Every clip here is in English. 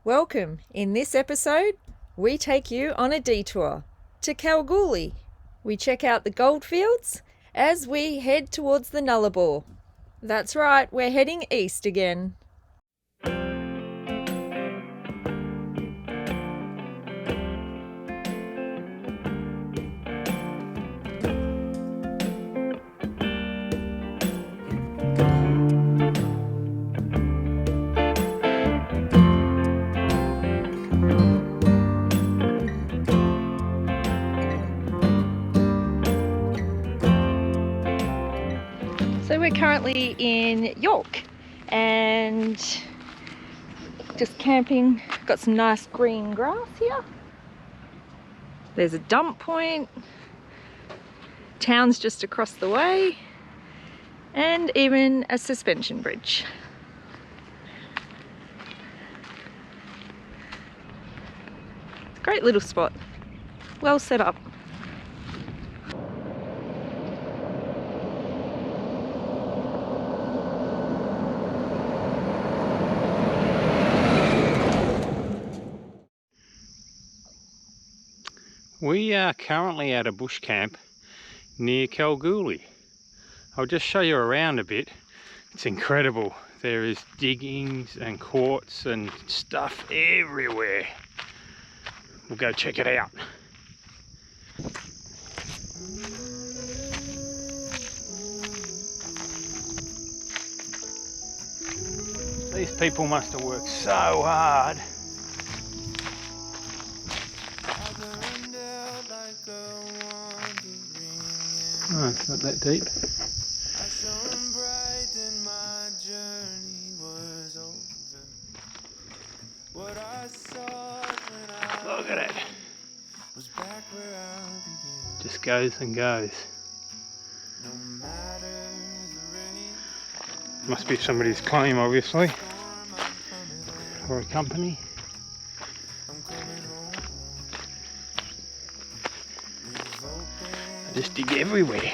Welcome. In this episode, we take you on a detour to Kalgoorlie. We check out the Goldfields as we head towards the Nullarbor. That's right, we're heading east again. So we're currently in York and just camping. Got some nice green grass here. There's a dump point. Town's just across the way, and even a suspension bridge. It's a great little spot. Well set up. We are currently at a bush camp near Kalgoorlie. I'll just show you around a bit. It's incredible. There is diggings and quartz and stuff everywhere. We'll go check it out. These people must have worked so hard. Oh, it's not that deep. Look at it. Just goes and goes. Must be somebody's claim, obviously, or a company. I just dig everywhere.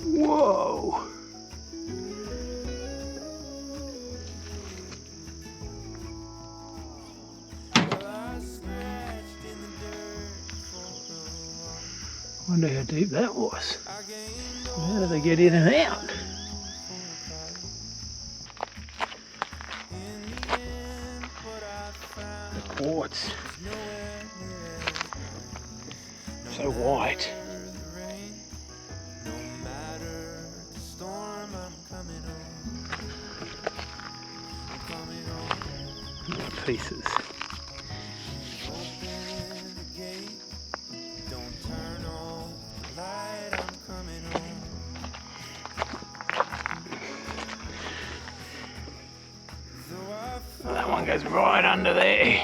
Whoa! Wonder how deep that was. How do they get in and out? The quartz. So white. Pieces. Well, that one goes right under there.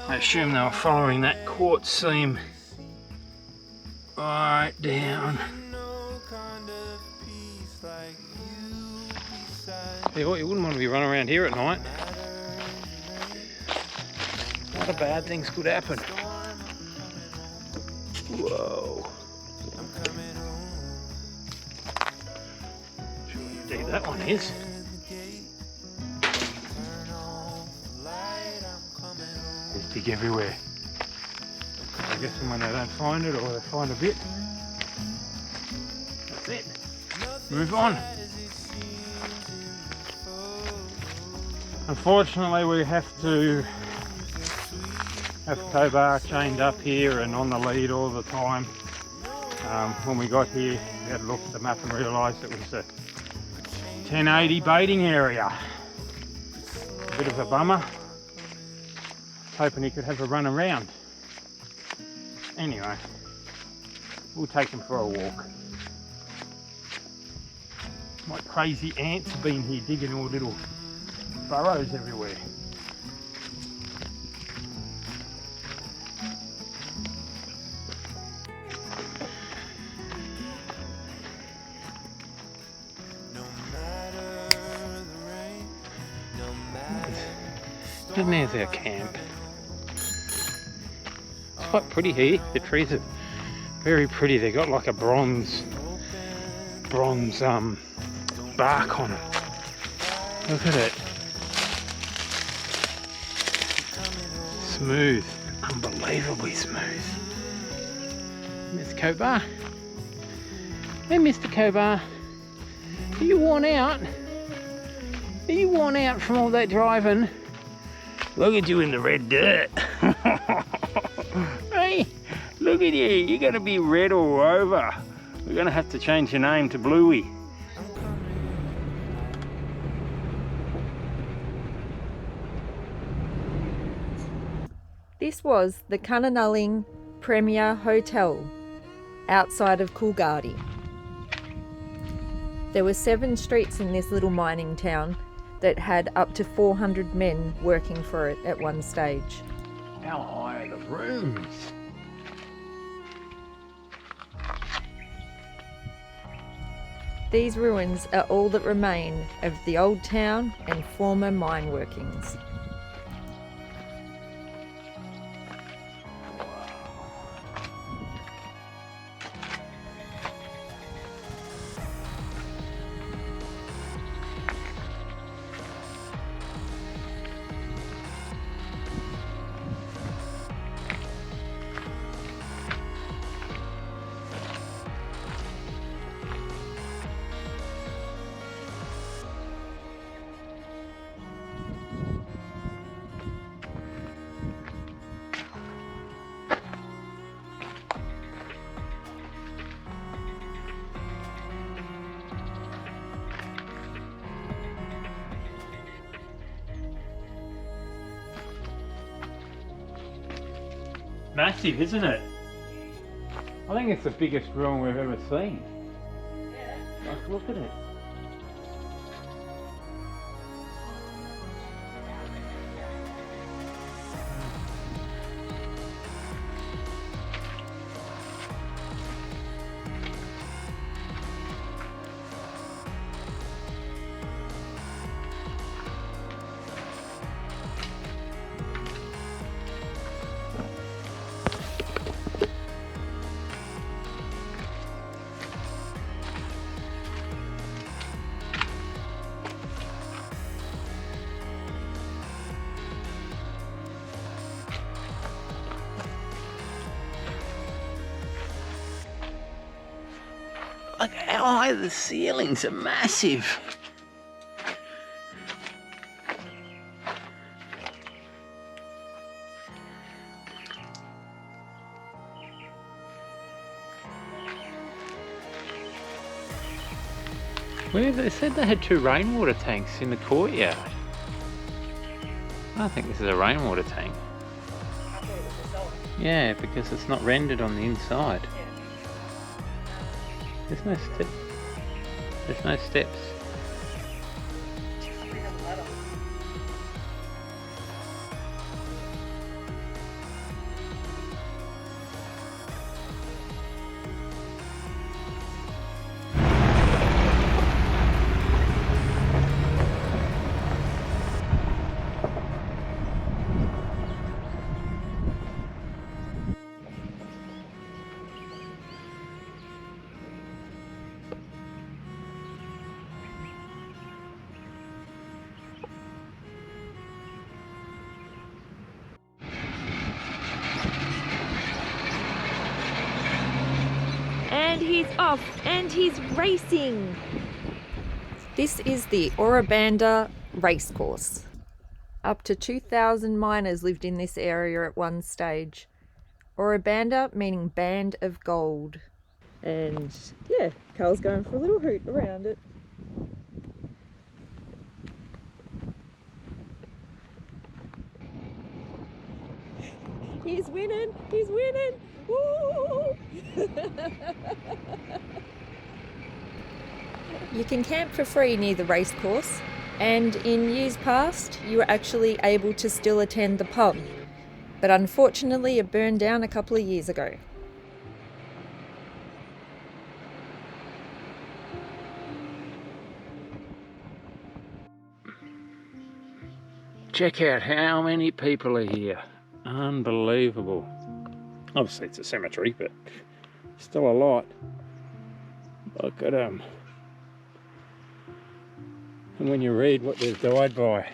I assume they were following that quartz seam right down. Hey, what, you wouldn't want to be running around here at night. A lot of bad things could happen. Whoa. Sure how deep that one is. There's dig everywhere. I guess when they don't find it, or they find a bit, that's it. Move on. Unfortunately, we have to have tow bar chained up here and on the lead all the time. When we got here, we had to look at the map and realised it was a 1080 baiting area. A bit of a bummer. Hoping he could have a run around. Anyway, we'll take him for a walk. Like crazy ants have been here digging all little burrows everywhere. And there's our camp. It's quite pretty here. The trees are very pretty. They got like a bronze bark on them. Look at it. Smooth, unbelievably smooth. Miss Kobar. Hey, Mr. Kobar. Are you worn out? Are you worn out from all that driving? Look at you in the red dirt. Hey, look at you. You're going to be red all over. We're going to have to change your name to Bluey. This was the Kananaling Premier Hotel outside of Coolgardie. There were 7 streets in this little mining town that had up to 400 men working for it at one stage. How high are the rooms? These ruins are all that remain of the old town and former mine workings. Massive, isn't it? I think it's the biggest ruin we've ever seen. Yeah. Like, look at it. Look how high the ceilings are massive. Well, they said they had 2 rainwater tanks in the courtyard. I think this is a rainwater tank. I thought it was a cellar. Yeah, because it's not rendered on the inside. Yeah. There's no step. There's no steps. And he's off, and he's racing. This is the Orabanda racecourse. Up to 2,000 miners lived in this area at one stage. Orabanda meaning band of gold. And yeah, Carl's going for a little hoot around it. He's winning, he's winning. Woo! You can camp for free near the racecourse, and in years past you were actually able to still attend the pub, but unfortunately it burned down a couple of years ago. Check out how many people are here. Unbelievable. Obviously it's a cemetery, but still a lot. Look at them. And when you read what they've died by,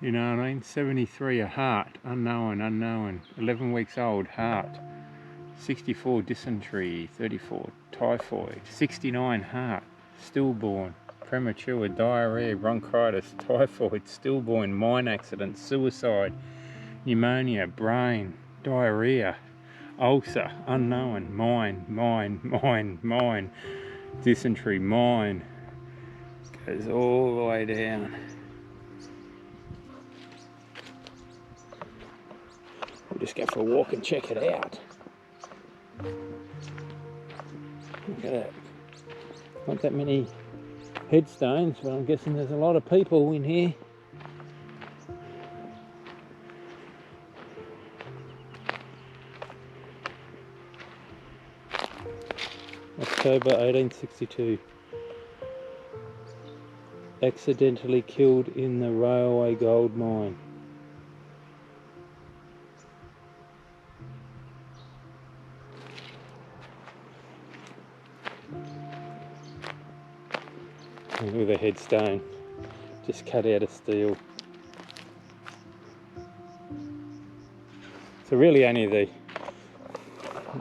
you know what I mean? 73 a heart, unknown. 11 weeks old, heart. 64 dysentery, 34 typhoid, 69 heart, stillborn, premature, diarrhea, bronchitis, typhoid, stillborn, mine accident, suicide, pneumonia, brain, diarrhea, ulcer, unknown, mine, dysentery, mine. Goes all the way down. We'll just go for a walk and check it out. Look at that. Not that many headstones, but I'm guessing there's a lot of people in here. October 1862. Accidentally killed in the railway gold mine. With a headstone, just cut out of steel. So really only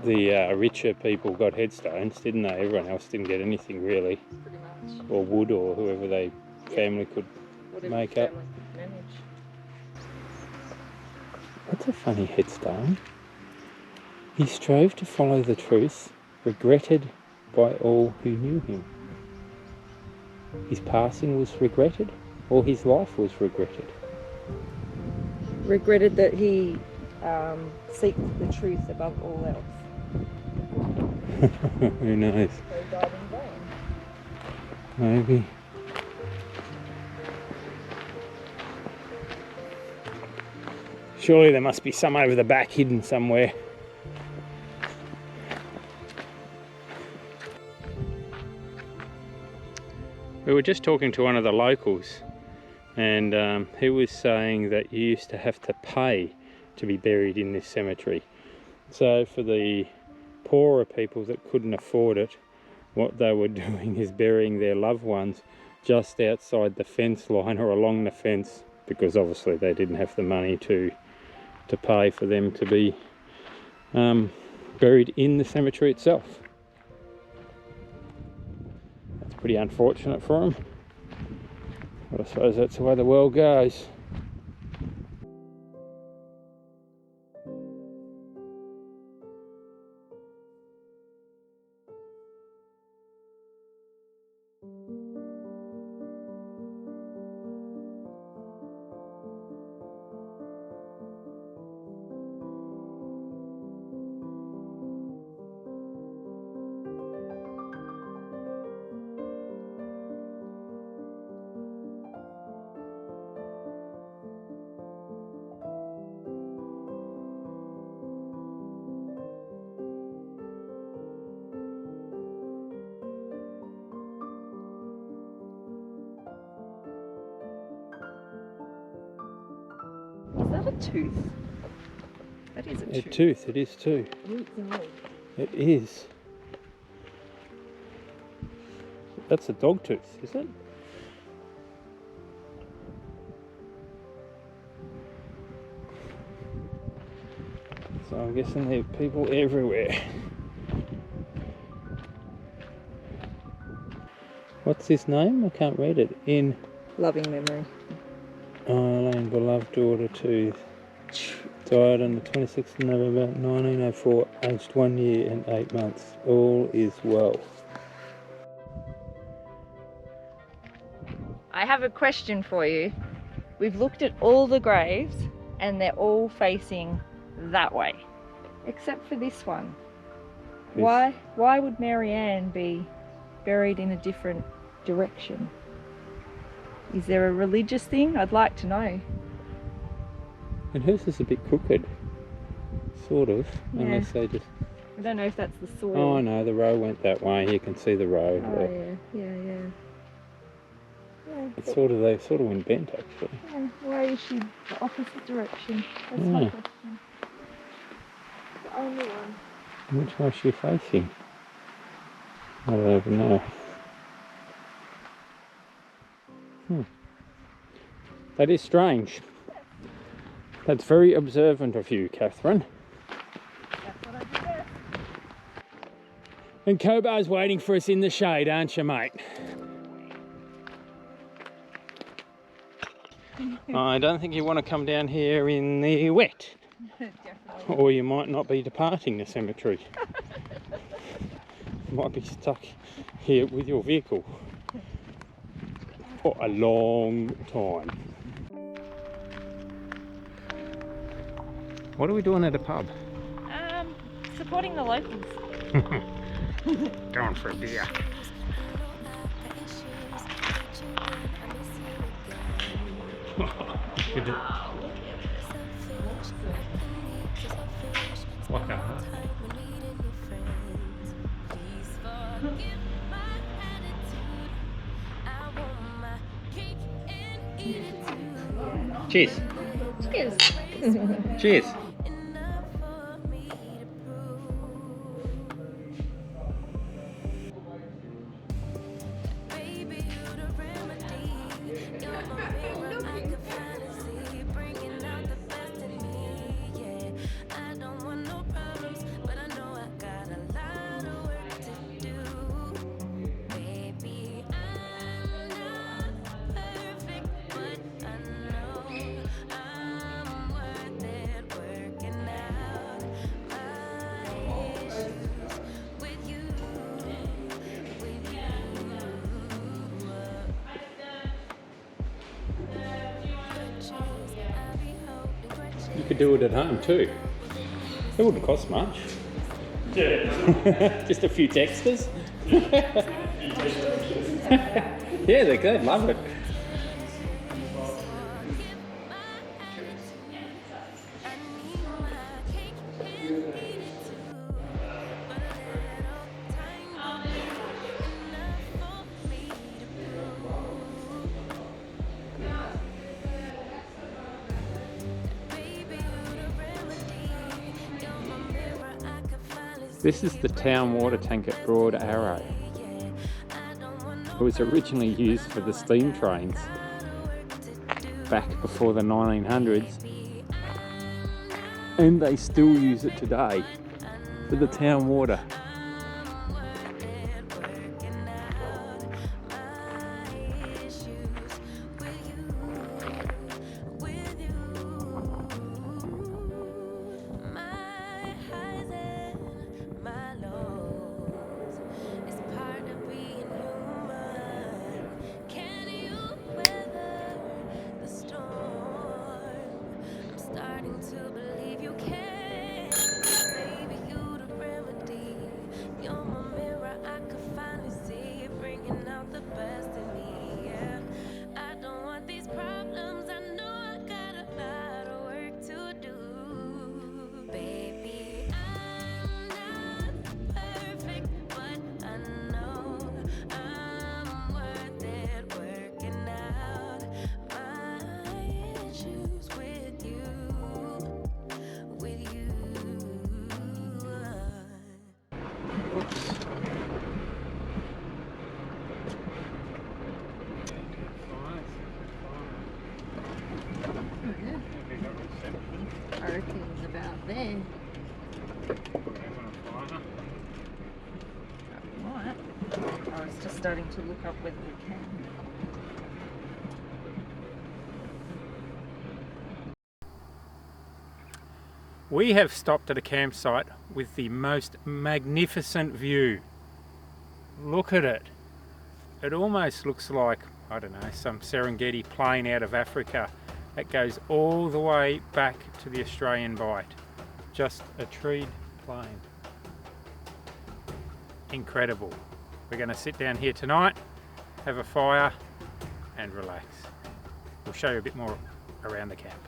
the richer people got headstones, didn't they? Everyone else didn't get anything really. Pretty much. Or wood, or whoever they family could Whatever make the up. family could manage. That's a funny headstone. He strove to follow the truth, regretted by all who knew him. His passing was regretted, or his life was regretted. Regretted that he seeked the truth above all else. Who knows? So he died in vain. Maybe. Surely there must be some over the back hidden somewhere. We were just talking to one of the locals, and he was saying that you used to have to pay to be buried in this cemetery. So for the poorer people that couldn't afford it, what they were doing is burying their loved ones just outside the fence line or along the fence, because obviously they didn't have the money to pay for them to be buried in the cemetery itself. That's pretty unfortunate for them, but I suppose that's the way the world goes. Is that a tooth? That is a A tooth. tooth, it is too. It is. That's a dog tooth, is it? So I'm guessing there are people everywhere. What's his name? I can't read it. In Loving memory. Eileen, beloved daughter Tooth. Died on the 26th of November 1904, aged 1 year and 8 months. All is well. I have a question for you. We've looked at all the graves and they're all facing that way, except for this one. Yes. Why would Marianne be buried in a different direction? Is there a religious thing? I'd like to know. And hers is a bit crooked, sort of, Yeah. unless they just... I don't know if that's the soil. Oh no, the row went that way. You can see the row Oh, there. yeah. It's sort of, they sort of went bent actually. Yeah, why is she the opposite direction? That's my Yeah. question. The only one. Which way is she facing? I don't even know. That is strange. That's very observant of you, Catherine. That's what I do best. And Cobar's waiting for us in the shade, aren't you, mate? I don't think you want to come down here in the wet. Definitely. Or you might not be departing the cemetery. You might be stuck here with your vehicle for a long time. What are we doing at a pub? Supporting the locals. Going for a beer. Good. What the hell? Cheers. Cheers. Cheers. You could do it at home too. It wouldn't cost much. Yeah. Just a few texters. Yeah, they're good. Love it. This is the town water tank at Broad Arrow. It was originally used for the steam trains back before the 1900s, and they still use it today for the town water. I reckon it's about there. Right. I was just starting to look up whether we can. We have stopped at a campsite with the most magnificent view. Look at it. It almost looks like, I don't know, some Serengeti plain out of Africa. It goes all the way back to the Australian Bight. Just a treed plain. Incredible. We're going to sit down here tonight, have a fire and relax. We'll show you a bit more around the camp.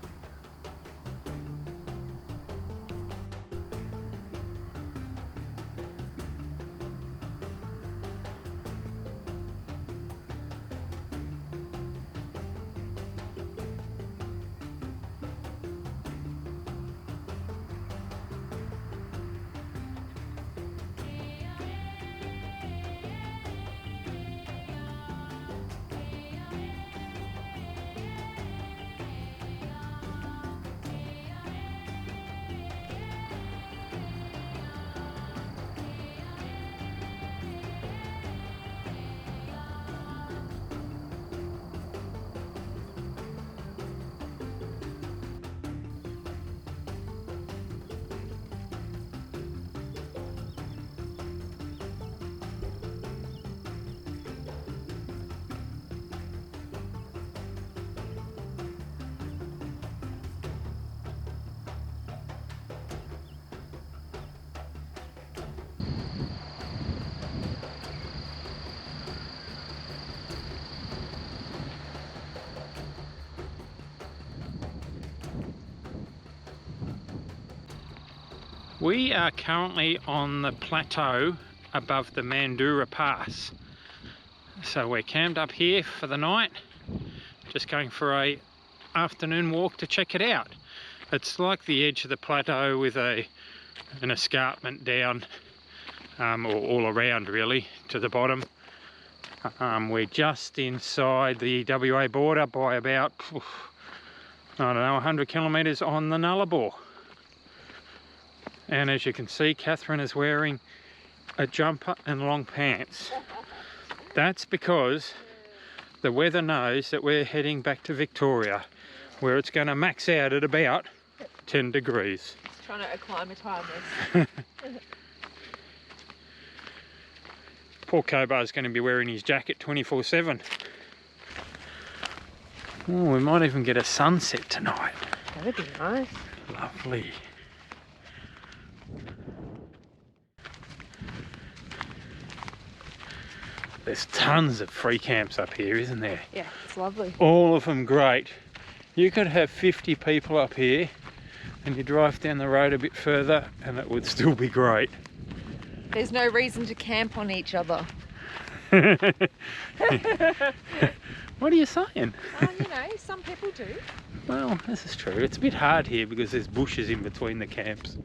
We are currently on the plateau above the Mandurah Pass. So we're camped up here for the night, just going for a afternoon walk to check it out. It's like the edge of the plateau with an escarpment down, or all around really, to the bottom. We're just inside the WA border by about, I don't know, 100 kilometres on the Nullarbor. And as you can see, Catherine is wearing a jumper and long pants. That's because the weather knows that we're heading back to Victoria, where it's going to max out at about 10 degrees. Trying to acclimatise us. Poor Cobar's going to be wearing his jacket 24/7. Oh, we might even get a sunset tonight. That'd be nice. Lovely. There's tons of free camps up here, isn't there? Yeah, it's lovely. All of them great. You could have 50 people up here and you drive down the road a bit further and it would still be great. There's no reason to camp on each other. What are you saying? You know, some people do. Well, this is true. It's a bit hard here because there's bushes in between the camps.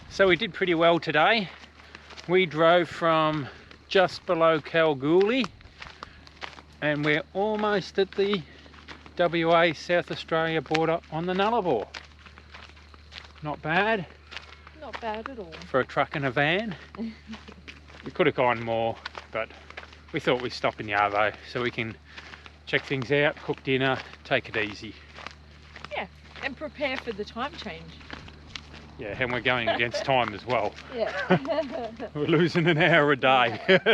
So we did pretty well today. We drove from just below Kalgoorlie and we're almost at the WA South Australia border on the Nullarbor. Not bad. Not bad at all. For a truck and a van. We could have gone more, but we thought we'd stop in the Arvo so we can check things out, cook dinner, take it easy. Yeah, and prepare for the time change. Yeah, and we're going against time as well. Yeah. We're losing an hour a day.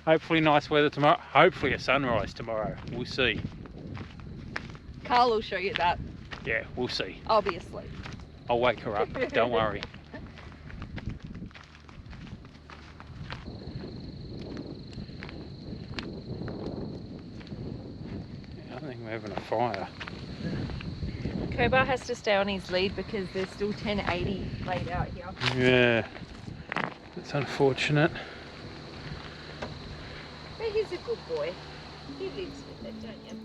Hopefully nice weather tomorrow. Hopefully a sunrise tomorrow. We'll see. Carl will show you that. Yeah, we'll see. I'll be asleep. I'll wake her up, don't worry. I think we're having a fire. Cobar has to stay on his lead because there's still 1080 laid out here. Yeah, it's unfortunate. But he's a good boy. He lives with it, don't you?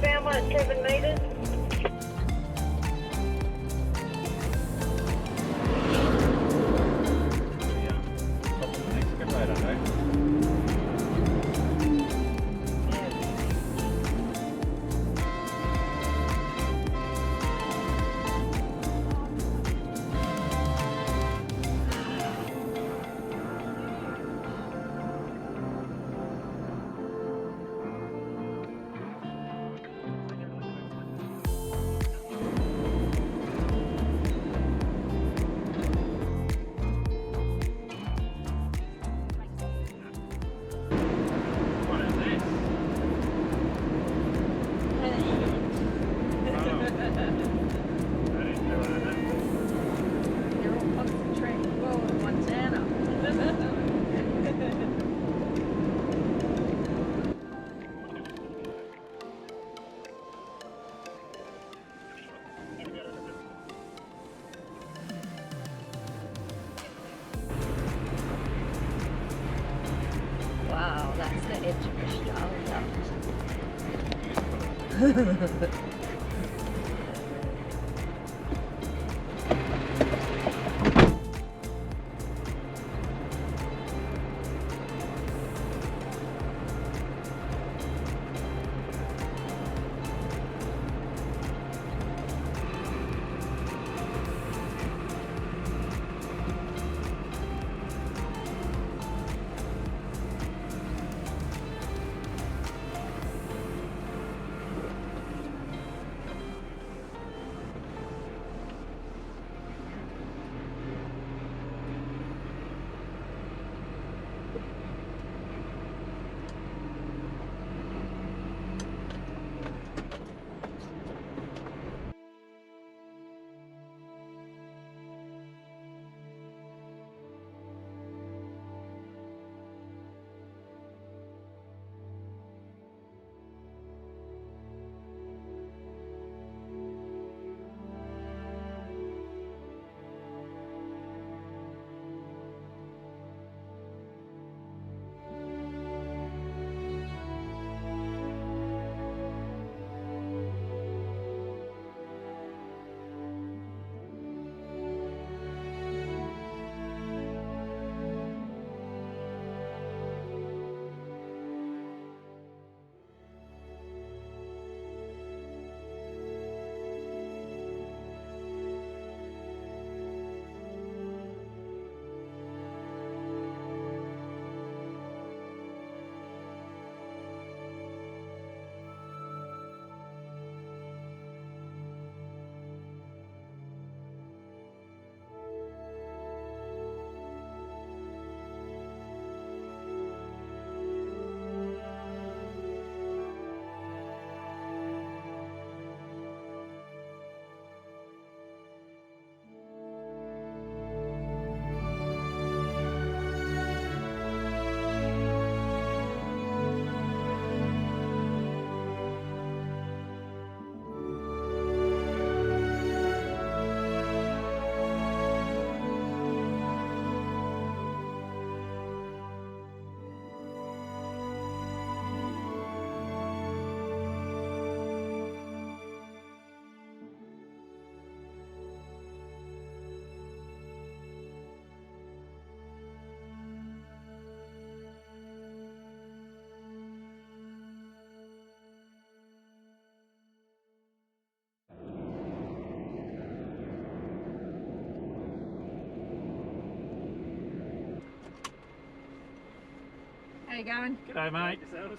Found one at 7 metres. Australia. How you going? G'day mate.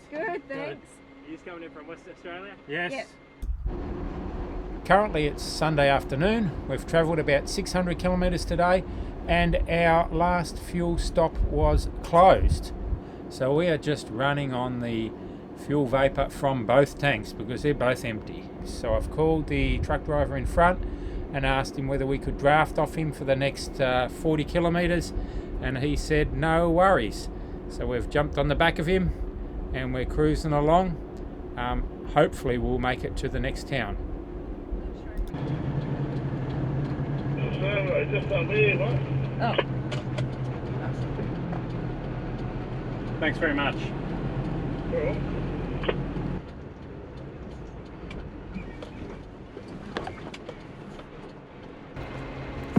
Good, thanks. Are you just coming in from West Australia? Yes. Yep. Currently it's Sunday afternoon. We've travelled about 600 kilometres today and our last fuel stop was closed. So we are just running on the fuel vapour from both tanks because they're both empty. So I've called the truck driver in front and asked him whether we could draft off him for the next 40 kilometres, and he said no worries. So we've jumped on the back of him and we're cruising along. Hopefully we'll make it to the next town. Oh, Thanks very much.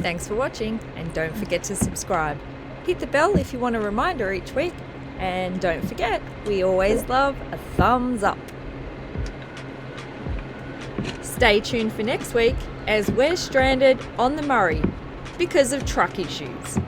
thanks for watching, and don't forget to subscribe. Hit the bell if you want a reminder each week, and don't forget, we always love a thumbs up. Stay tuned for next week as we're stranded on the Murray because of truck issues.